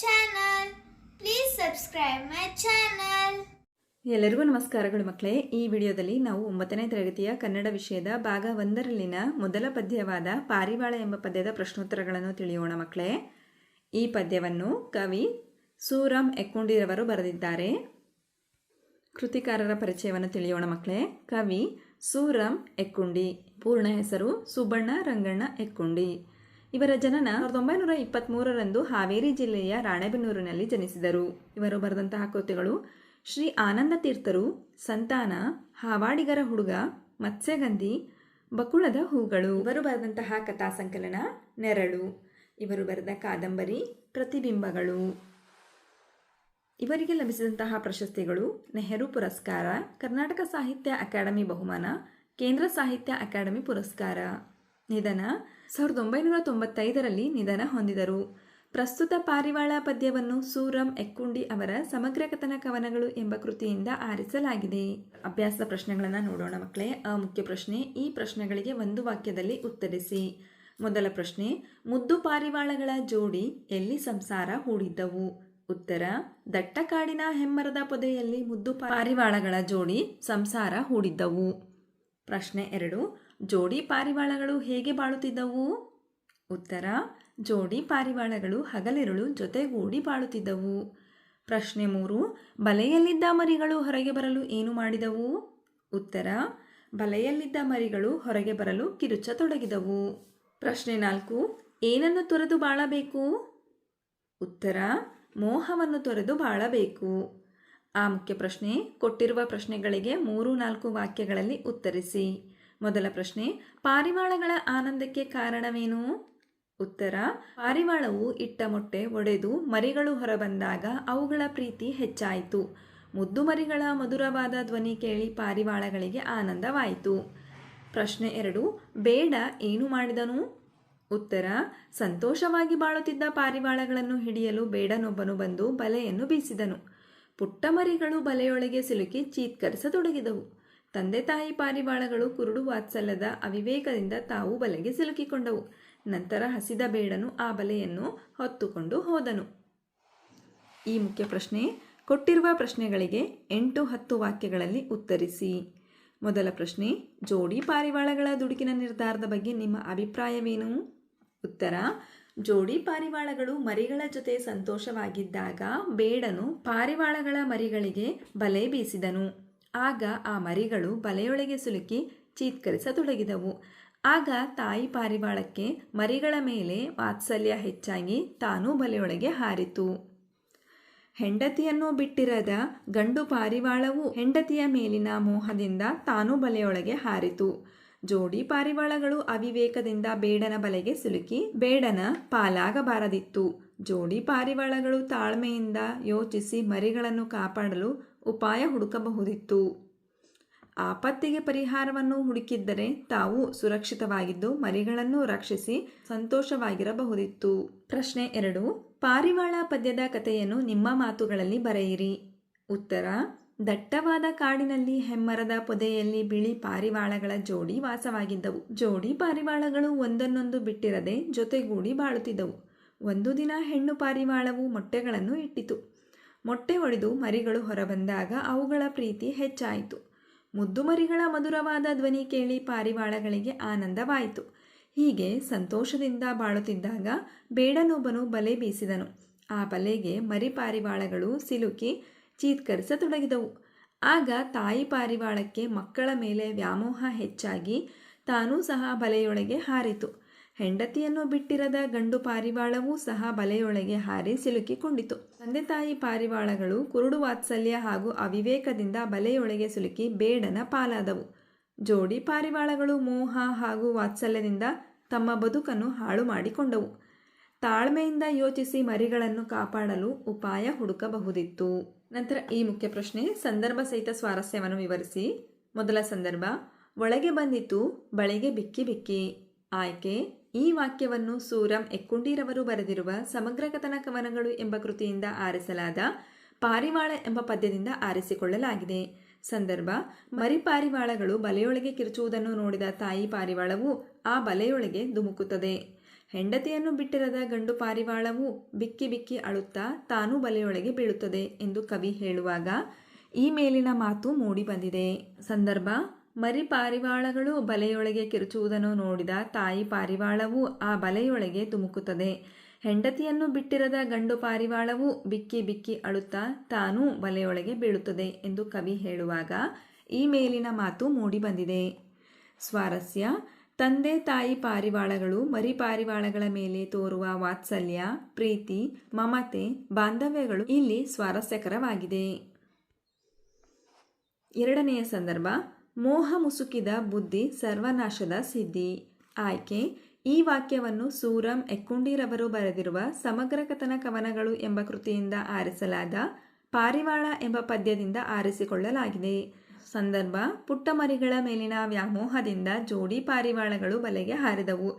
channel. Please subscribe my channel. ಎಲ್ಲರಿಗೂ ನಮಸ್ಕಾರಗಳು ಮಕ್ಕಳೇ. ಈ ವಿಡಿಯೋದಲ್ಲಿ ನಾವು 9ನೇ ತರಗತಿಯ ಕನ್ನಡ ವಿಷಯದ ಭಾಗ 1ರಲ್ಲಿನ ಮೊದಲ ಪದ್ಯವಾದ ಪಾರಿವಾಳ ಎಂಬ ಪದ್ಯದ ಪ್ರಶ್ನೋತ್ತರಗಳನ್ನು ತಿಳಿಯೋಣ ಮಕ್ಕಳೇ. ಈ ಪದ್ಯವನ್ನು ಕವಿ ಸೂರಂ ಎಕ್ಕುಂಡಿರವರು ಬರೆದಿದ್ದಾರೆ. ಕೃತಿಕಾರರ ಪರಿಚಯವನ್ನು ತಿಳಿಯೋಣ ಮಕ್ಕಳೇ. ಕವಿ ಸೂರಂ ಎಕ್ಕುಂಡಿ, ಪೂರ್ಣ ಹೆಸರು ಸುಬ್ಬಣ್ಣ ರಂಗಣ್ಣ ಎಕ್ಕುಂಡಿ. ಇವರ ಜನನ 1923ರಂದು ಹಾವೇರಿ ಜಿಲ್ಲೆಯ ರಾಣೆಬೆನ್ನೂರಿನಲ್ಲಿ ಜನಿಸಿದರು. ಇವರು ಬರೆದಂತಹ ಕೃತಿಗಳು ಶ್ರೀ ಆನಂದ ತೀರ್ಥರು, ಸಂತಾನ, ಹಾವಾಡಿಗರ ಹುಡುಗ, ಮತ್ಸ್ಯಗಂಧಿ, ಬಕುಳದ ಹೂಗಳು. ಇವರು ಬರೆದಂತಹ ಕಥಾ ಸಂಕಲನ ನೆರಳು. ಇವರು ಬರೆದ ಕಾದಂಬರಿ ಪ್ರತಿಬಿಂಬಗಳು. ಇವರಿಗೆ ಲಭಿಸಿದಂತಹ ಪ್ರಶಸ್ತಿಗಳು ನೆಹರು ಪುರಸ್ಕಾರ, ಕರ್ನಾಟಕ ಸಾಹಿತ್ಯ ಅಕಾಡೆಮಿ ಬಹುಮಾನ, ಕೇಂದ್ರ ಸಾಹಿತ್ಯ ಅಕಾಡೆಮಿ ಪುರಸ್ಕಾರ. ನಿಧನ 1995ರಲ್ಲಿ ನಿಧನ ಹೊಂದಿದರು. ಪ್ರಸ್ತುತ ಪಾರಿವಾಳ ಪದ್ಯವನ್ನು ಸೂರಂ ಎಕ್ಕುಂಡಿ ಅವರ ಸಮಗ್ರ ಕಥನ ಕವನಗಳು ಎಂಬ ಕೃತಿಯಿಂದ ಆರಿಸಲಾಗಿದೆ. ಅಭ್ಯಾಸದ ಪ್ರಶ್ನೆಗಳನ್ನು ನೋಡೋಣ ಮಕ್ಕಳೇ. ಮುಖ್ಯ ಪ್ರಶ್ನೆ, ಈ ಪ್ರಶ್ನೆಗಳಿಗೆ ಒಂದು ವಾಕ್ಯದಲ್ಲಿ ಉತ್ತರಿಸಿ. ಮೊದಲ ಪ್ರಶ್ನೆ, ಮುದ್ದು ಪಾರಿವಾಳಗಳ ಜೋಡಿ ಎಲ್ಲಿ ಸಂಸಾರ ಹೂಡಿದ್ದವು? ಉತ್ತರ, ದಟ್ಟ ಕಾಡಿನ ಹೆಮ್ಮರದ ಪೊದೆಯಲ್ಲಿ ಮುದ್ದು ಪಾರಿವಾಳಗಳ ಜೋಡಿ ಸಂಸಾರ ಹೂಡಿದ್ದವು. ಪ್ರಶ್ನೆ 2, ಜೋಡಿ ಪಾರಿವಾಳಗಳು ಹೇಗೆ ಬಾಳುತ್ತಿದ್ದವು? ಉತ್ತರ, ಜೋಡಿ ಪಾರಿವಾಳಗಳು ಹಗಲಿರುಳು ಜೊತೆಗೂಡಿ ಬಾಳುತ್ತಿದ್ದವು. ಪ್ರಶ್ನೆ 3, ಬಲೆಯಲ್ಲಿದ್ದ ಮರಿಗಳು ಹೊರಗೆ ಬರಲು ಏನು ಮಾಡಿದವು? ಉತ್ತರ, ಬಲೆಯಲ್ಲಿದ್ದ ಮರಿಗಳು ಹೊರಗೆ ಬರಲು ಕಿರುಚತೊಡಗಿದವು. ಪ್ರಶ್ನೆ 4, ಏನನ್ನು ತೊರೆದು ಬಾಳಬೇಕು? ಉತ್ತರ, ಮೋಹವನ್ನು ತೊರೆದು ಬಾಳಬೇಕು. ಮುಖ್ಯ ಪ್ರಶ್ನೆ, ಕೊಟ್ಟಿರುವ ಪ್ರಶ್ನೆಗಳಿಗೆ 3-4 ವಾಕ್ಯಗಳಲ್ಲಿ ಉತ್ತರಿಸಿ. ಮೊದಲ ಪ್ರಶ್ನೆ, ಪಾರಿವಾಳಗಳ ಆನಂದಕ್ಕೆ ಕಾರಣವೇನು? ಉತ್ತರ, ಪಾರಿವಾಳವು ಇಟ್ಟ ಮೊಟ್ಟೆ ಒಡೆದು ಮರಿಗಳು ಹೊರಬಂದಾಗ ಅವುಗಳ ಪ್ರೀತಿ ಹೆಚ್ಚಾಯಿತು. ಮುದ್ದು ಮರಿಗಳ ಮಧುರವಾದ ಧ್ವನಿ ಕೇಳಿ ಪಾರಿವಾಳಗಳಿಗೆ ಆನಂದವಾಯಿತು. ಪ್ರಶ್ನೆ 2, ಬೇಡ ಏನು ಮಾಡಿದನು? ಉತ್ತರ, ಸಂತೋಷವಾಗಿ ಬಾಳುತ್ತಿದ್ದ ಪಾರಿವಾಳಗಳನ್ನು ಹಿಡಿಯಲು ಬೇಡನೊಬ್ಬನು ಬಂದು ಬಲೆಯನ್ನು ಬೀಸಿದನು. ಪುಟ್ಟ ಮರಿಗಳು ಬಲೆಯೊಳಗೆ ಸಿಲುಕಿ ಚೀತ್ಕರಿಸತೊಡಗಿದವು. ತಂದೆ ತಾಯಿ ಪಾರಿವಾಳಗಳು ಕುರುಡು ವಾತ್ಸಲ್ಯದ ಅವಿವೇಕದಿಂದ ತಾವು ಬಲೆಗೆ ಸಿಲುಕಿಕೊಂಡವು. ನಂತರ ಹಸಿದ ಬೇಡನು ಆ ಬಲೆಯನ್ನು ಹೊತ್ತುಕೊಂಡು ಹೋದನು. ಈ ಮುಖ್ಯ ಪ್ರಶ್ನೆ, ಕೊಟ್ಟಿರುವ ಪ್ರಶ್ನೆಗಳಿಗೆ 8-10 ವಾಕ್ಯಗಳಲ್ಲಿ ಉತ್ತರಿಸಿ. ಮೊದಲ ಪ್ರಶ್ನೆ, ಜೋಡಿ ಪಾರಿವಾಳಗಳ ದುಡುಕಿನ ನಿರ್ಧಾರದ ಬಗ್ಗೆ ನಿಮ್ಮ ಅಭಿಪ್ರಾಯವೇನು? ಉತ್ತರ, ಜೋಡಿ ಪಾರಿವಾಳಗಳು ಮರಿಗಳ ಜೊತೆ ಸಂತೋಷವಾಗಿದ್ದಾಗ ಬೇಡನು ಪಾರಿವಾಳಗಳ ಮರಿಗಳಿಗೆ ಬಲೆ ಬೀಸಿದನು. ಆಗ ಆ ಮರಿಗಳು ಬಲೆಯೊಳಗೆ ಸಿಲುಕಿ ಚೀತ್ಕರಿಸತೊಡಗಿದವು. ಆಗ ತಾಯಿ ಪಾರಿವಾಳಕ್ಕೆ ಮರಿಗಳ ಮೇಲೆ ವಾತ್ಸಲ್ಯ ಹೆಚ್ಚಾಗಿ ತಾನೂ ಬಲೆಯೊಳಗೆ ಹಾರಿತು. ಹೆಂಡತಿಯನ್ನು ಬಿಟ್ಟಿರದ ಗಂಡು ಪಾರಿವಾಳವು ಹೆಂಡತಿಯ ಮೇಲಿನ ಮೋಹದಿಂದ ತಾನೂ ಬಲೆಯೊಳಗೆ ಹಾರಿತು. ಜೋಡಿ ಪಾರಿವಾಳಗಳು ಅವಿವೇಕದಿಂದ ಬೇಡನ ಬಲೆಗೆ ಸಿಲುಕಿ ಬೇಡನ ಪಾಲಾಗಬಾರದಿತ್ತು. ಜೋಡಿ ಪಾರಿವಾಳಗಳು ತಾಳ್ಮೆಯಿಂದ ಯೋಚಿಸಿ ಮರಿಗಳನ್ನು ಕಾಪಾಡಲು ಉಪಾಯ ಹುಡುಕಬಹುದಿತ್ತು. ಆಪತ್ತಿಗೆ ಪರಿಹಾರವನ್ನು ಹುಡುಕಿದ್ದರೆ ತಾವು ಸುರಕ್ಷಿತವಾಗಿದ್ದು ಮರಿಗಳನ್ನು ರಕ್ಷಿಸಿ ಸಂತೋಷವಾಗಿರಬಹುದಿತ್ತು. ಪ್ರಶ್ನೆ 2, ಪಾರಿವಾಳ ಪದ್ಯದ ಕಥೆಯನ್ನು ನಿಮ್ಮ ಮಾತುಗಳಲ್ಲಿ ಬರೆಯಿರಿ. ಉತ್ತರ, ದಟ್ಟವಾದ ಕಾಡಿನಲ್ಲಿ ಹೆಮ್ಮರದ ಪೊದೆಯಲ್ಲಿ ಬಿಳಿ ಪಾರಿವಾಳಗಳ ಜೋಡಿ ವಾಸವಾಗಿದ್ದವು. ಜೋಡಿ ಪಾರಿವಾಳಗಳು ಒಂದನ್ನೊಂದು ಬಿಟ್ಟಿರದೆ ಜೊತೆಗೂಡಿ ಬಾಳುತ್ತಿದ್ದವು. ಒಂದು ದಿನ ಹೆಣ್ಣು ಪಾರಿವಾಳವು ಮೊಟ್ಟೆಗಳನ್ನು ಇಟ್ಟಿತು. ಮೊಟ್ಟೆ ಒಡೆದು ಮರಿಗಳು ಹೊರಬಂದಾಗ ಅವುಗಳ ಪ್ರೀತಿ ಹೆಚ್ಚಾಯಿತು. ಮುದ್ದು ಮರಿಗಳ ಮಧುರವಾದ ಧ್ವನಿ ಕೇಳಿ ಪಾರಿವಾಳಗಳಿಗೆ ಆನಂದವಾಯಿತು. ಹೀಗೆ ಸಂತೋಷದಿಂದ ಬಾಳುತ್ತಿದ್ದಾಗ ಬೇಡನೊಬ್ಬನು ಬಲೆ ಬೀಸಿದನು. ಆ ಬಲೆಗೆ ಮರಿ ಪಾರಿವಾಳಗಳು ಸಿಲುಕಿ ಚೀತ್ಕರಿಸತೊಡಗಿದವು. ಆಗ ತಾಯಿ ಪಾರಿವಾಳಕ್ಕೆ ಮಕ್ಕಳ ಮೇಲೆ ವ್ಯಾಮೋಹ ಹೆಚ್ಚಾಗಿ ತಾನೂ ಸಹ ಬಲೆಯೊಳಗೆ ಹಾರಿತು. ಹೆಂಡತಿಯನ್ನು ಬಿಟ್ಟಿರದ ಗಂಡು ಪಾರಿವಾಳವೂ ಸಹ ಬಲೆಯೊಳಗೆ ಹಾರಿ ಸಿಲುಕಿಕೊಂಡಿತು. ತಂದೆ ತಾಯಿ ಪಾರಿವಾಳಗಳು ಕುರುಡು ವಾತ್ಸಲ್ಯ ಹಾಗೂ ಅವಿವೇಕದಿಂದ ಬಲೆಯೊಳಗೆ ಸಿಲುಕಿ ಬೇಡನ ಪಾಲಾದವು. ಜೋಡಿ ಪಾರಿವಾಳಗಳು ಮೋಹ ಹಾಗೂ ವಾತ್ಸಲ್ಯದಿಂದ ತಮ್ಮ ಬದುಕನ್ನು ಹಾಳು ಮಾಡಿಕೊಂಡವು. ತಾಳ್ಮೆಯಿಂದ ಯೋಚಿಸಿ ಮರಿಗಳನ್ನು ಕಾಪಾಡಲು ಉಪಾಯ ಹುಡುಕಬಹುದಿತ್ತು. ನಂತರ ಈ ಮುಖ್ಯ ಪ್ರಶ್ನೆ, ಸಂದರ್ಭ ಸಹಿತ ಸ್ವಾರಸ್ಯವನ್ನು ವಿವರಿಸಿ. ಮೊದಲ ಸಂದರ್ಭ, ಒಳಗೆ ಬಂದಿತು ಬಳಿಗೆ ಬಿಕ್ಕಿ ಬಿಕ್ಕಿ. ಆಯ್ಕೆ, ಈ ವಾಕ್ಯವನ್ನು ಸೂರಂ ಎಕ್ಕುಂಡಿರವರು ಬರೆದಿರುವ ಸಮಗ್ರ ಕಥನ ಕವನಗಳು ಎಂಬ ಕೃತಿಯಿಂದ ಆರಿಸಲಾದ ಪಾರಿವಾಳ ಎಂಬ ಪದ್ಯದಿಂದ ಆರಿಸಿಕೊಳ್ಳಲಾಗಿದೆ. ಸಂದರ್ಭ, ಮರಿ ಪಾರಿವಾಳಗಳು ಬಲೆಯೊಳಗೆ ಕಿರುಚುವುದನ್ನು ನೋಡಿದ ತಾಯಿ ಪಾರಿವಾಳವು ಆ ಬಲೆಯೊಳಗೆ ಧುಮುಕುತ್ತದೆ. ಹೆಂಡತಿಯನ್ನು ಬಿಟ್ಟಿರದ ಗಂಡು ಪಾರಿವಾಳವು ಬಿಕ್ಕಿ ಬಿಕ್ಕಿ ಅಳುತ್ತಾ ತಾನೂ ಬಲೆಯೊಳಗೆ ಬೀಳುತ್ತದೆ ಎಂದು ಕವಿ ಹೇಳುವಾಗ ಈ ಮೇಲಿನ ಮಾತು ಮೂಡಿ ಬಂದಿದೆ. ಸಂದರ್ಭ: ಮರಿ ಪಾರಿವಾಳಗಳು ಬಲೆಯೊಳಗೆ ಕಿರುಚುವುದನ್ನು ನೋಡಿದ ತಾಯಿ ಪಾರಿವಾಳವು ಆ ಬಲೆಯೊಳಗೆ ಧುಮುಕುತ್ತದೆ. ಹೆಂಡತಿಯನ್ನು ಬಿಟ್ಟಿರದ ಗಂಡು ಪಾರಿವಾಳವು ಬಿಕ್ಕಿ ಬಿಕ್ಕಿ ಅಳುತ್ತಾ ತಾನೂ ಬಲೆಯೊಳಗೆ ಬೀಳುತ್ತದೆ ಎಂದು ಕವಿ ಹೇಳುವಾಗ ಈ ಮೇಲಿನ ಮಾತು ಮೂಡಿ ಬಂದಿದೆ. ಸ್ವಾರಸ್ಯ: ತಂದೆ ತಾಯಿ ಪಾರಿವಾಳಗಳು ಮರಿ ಪಾರಿವಾಳಗಳ ಮೇಲೆ ತೋರುವ ವಾತ್ಸಲ್ಯ, ಪ್ರೀತಿ, ಮಮತೆ, ಬಾಂಧವ್ಯಗಳು ಇಲ್ಲಿ ಸ್ವಾರಸ್ಯಕರವಾಗಿದೆ. ಎರಡನೆಯ ಸಂದರ್ಭ: ಮೋಹ ಮುಸುಕಿದ ಬುದ್ಧಿ ಸರ್ವನಾಶದ ಸಿದ್ಧಿ. ಆಯ್ಕೆ: ಈ ವಾಕ್ಯವನ್ನು ಸೂರಂ ಎಕ್ಕುಂಡಿರವರು ಬರೆದಿರುವ ಸಮಗ್ರ ಕಥನ ಕವನಗಳು ಎಂಬ ಕೃತಿಯಿಂದ ಆರಿಸಲಾದ ಪಾರಿವಾಳ ಎಂಬ ಪದ್ಯದಿಂದ ಆರಿಸಿಕೊಳ್ಳಲಾಗಿದೆ. ಸಂದರ್ಭ: ಪುಟ್ಟ ಮರಿಗಳ ಮೇಲಿನ ವ್ಯಾಮೋಹದಿಂದ ಜೋಡಿ ಪಾರಿವಾಳಗಳು ಬಲೆಗೆ ಹಾರಿದವು.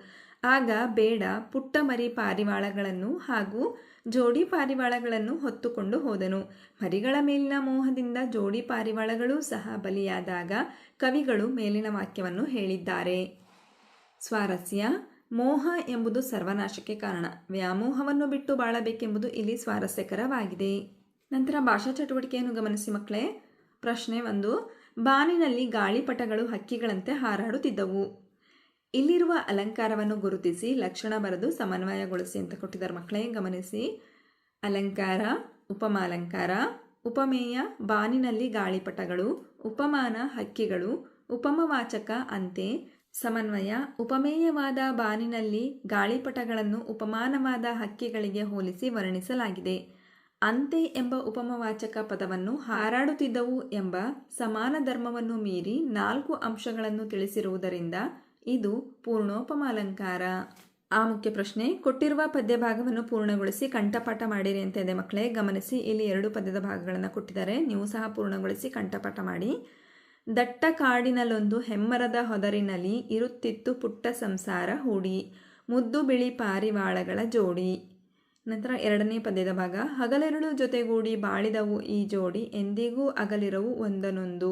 ಆಗ ಬೇಡ ಪುಟ್ಟ ಮರಿ ಪಾರಿವಾಳಗಳನ್ನು ಹಾಗೂ ಜೋಡಿ ಪಾರಿವಾಳಗಳನ್ನು ಹೊತ್ತುಕೊಂಡು ಹೋದನು. ಮರಿಗಳ ಮೇಲಿನ ಮೋಹದಿಂದ ಜೋಡಿ ಪಾರಿವಾಳಗಳೂ ಸಹ ಬಲಿಯಾದಾಗ ಕವಿಗಳು ಮೇಲಿನ ವಾಕ್ಯವನ್ನು ಹೇಳಿದ್ದಾರೆ. ಸ್ವಾರಸ್ಯ: ಮೋಹ ಎಂಬುದು ಸರ್ವನಾಶಕ್ಕೆ ಕಾರಣ. ವ್ಯಾಮೋಹವನ್ನು ಬಿಟ್ಟು ಬಾಳಬೇಕೆಂಬುದು ಇಲ್ಲಿ ಸ್ವಾರಸ್ಯಕರವಾಗಿದೆ. ನಂತರ ಭಾಷಾ ಚಟುವಟಿಕೆಯನ್ನು ಗಮನಿಸಿ ಮಕ್ಕಳೇ. ಪ್ರಶ್ನೆ 1. ಬಾನಿನಲ್ಲಿ ಗಾಳಿಪಟಗಳು ಹಕ್ಕಿಗಳಂತೆ ಹಾರಾಡುತ್ತಿದ್ದವು. ಇಲ್ಲಿರುವ ಅಲಂಕಾರವನ್ನು ಗುರುತಿಸಿ ಲಕ್ಷಣ ಬರೆದು ಸಮನ್ವಯಗೊಳಿಸಿ ಅಂತ ಕೊಟ್ಟಿದ್ದಾರೆ ಮಕ್ಕಳೇ, ಗಮನಿಸಿ. ಅಲಂಕಾರ, ಉಪಮಾಲಂಕಾರ, ಉಪಮೇಯ ಬಾನಿನಲ್ಲಿ ಗಾಳಿಪಟಗಳು, ಉಪಮಾನ ಹಕ್ಕಿಗಳು, ಉಪಮವಾಚಕ ಅಂತೆ, ಸಮನ್ವಯ ಉಪಮೇಯವಾದ ಬಾನಿನಲ್ಲಿ ಗಾಳಿಪಟಗಳನ್ನು ಉಪಮಾನವಾದ ಹಕ್ಕಿಗಳಿಗೆ ಹೋಲಿಸಿ ವರ್ಣಿಸಲಾಗಿದೆ. ಅಂತೆ ಎಂಬ ಉಪಮವಾಚಕ ಪದವನ್ನು ಹಾರಾಡುತ್ತಿದ್ದವು ಎಂಬ ಸಮಾನ ಧರ್ಮವನ್ನು ಮೀರಿ 4 ಅಂಶಗಳನ್ನು ತಿಳಿಸಿರುವುದರಿಂದ ಇದು ಪೂರ್ಣೋಪಮಾಲಂಕಾರ. ಆ ಮುಖ್ಯ ಪ್ರಶ್ನೆ: ಕೊಟ್ಟಿರುವ ಪದ್ಯ ಭಾಗವನ್ನು ಪೂರ್ಣಗೊಳಿಸಿ ಕಂಠಪಾಠ ಮಾಡಿರಿ ಅಂತ ಇದೆ ಮಕ್ಕಳೇ, ಗಮನಿಸಿ. ಇಲ್ಲಿ 2 ಪದ್ಯದ ಭಾಗಗಳನ್ನು ಕೊಟ್ಟಿದ್ದಾರೆ, ನೀವು ಸಹ ಪೂರ್ಣಗೊಳಿಸಿ ಕಂಠಪಾಠ ಮಾಡಿ. ದಟ್ಟ ಕಾಡಿನಲ್ಲೊಂದು ಹೆಮ್ಮರದ ಹೊದರಿನಲ್ಲಿ ಇರುತ್ತಿತ್ತು ಪುಟ್ಟ ಸಂಸಾರ ಹೂಡಿ, ಮುದ್ದು ಬಿಳಿ ಪಾರಿವಾಳಗಳ ಜೋಡಿ. ನಂತರ 2ನೇ ಪದ್ಯದ ಭಾಗ: ಹಗಲಿರುಳು ಜೊತೆಗೂಡಿ ಬಾಳಿದವು ಈ ಜೋಡಿ, ಎಂದಿಗೂ ಅಗಲಿರವು ಒಂದನೊಂದು,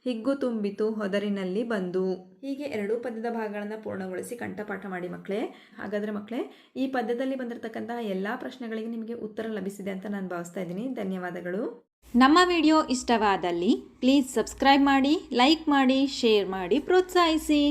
ಹಿಗ್ಗು ತುಂಬಿತು ಹೊದರಿನಲ್ಲಿ ಬಂದು. ಹೀಗೆ 2 ಪದ್ಯದ ಭಾಗಗಳನ್ನು ಪೂರ್ಣಗೊಳಿಸಿ ಕಂಠಪಾಠ ಮಾಡಿ ಮಕ್ಕಳೇ. ಹಾಗಾದರೆ ಮಕ್ಕಳೇ, ಈ ಪದ್ಯದಲ್ಲಿ ಬಂದಿರತಕ್ಕಂತಹ ಎಲ್ಲ ಪ್ರಶ್ನೆಗಳಿಗೆ ನಿಮಗೆ ಉತ್ತರ ಲಭಿಸಿದೆ ಅಂತ ನಾನು ಭಾವಿಸ್ತಾ ಇದ್ದೀನಿ. ಧನ್ಯವಾದಗಳು. ನಮ್ಮ ವಿಡಿಯೋ ಇಷ್ಟವಾದಲ್ಲಿ ಪ್ಲೀಸ್ ಸಬ್ಸ್ಕ್ರೈಬ್ ಮಾಡಿ, ಲೈಕ್ ಮಾಡಿ, ಶೇರ್ ಮಾಡಿ, ಪ್ರೋತ್ಸಾಹಿಸಿ.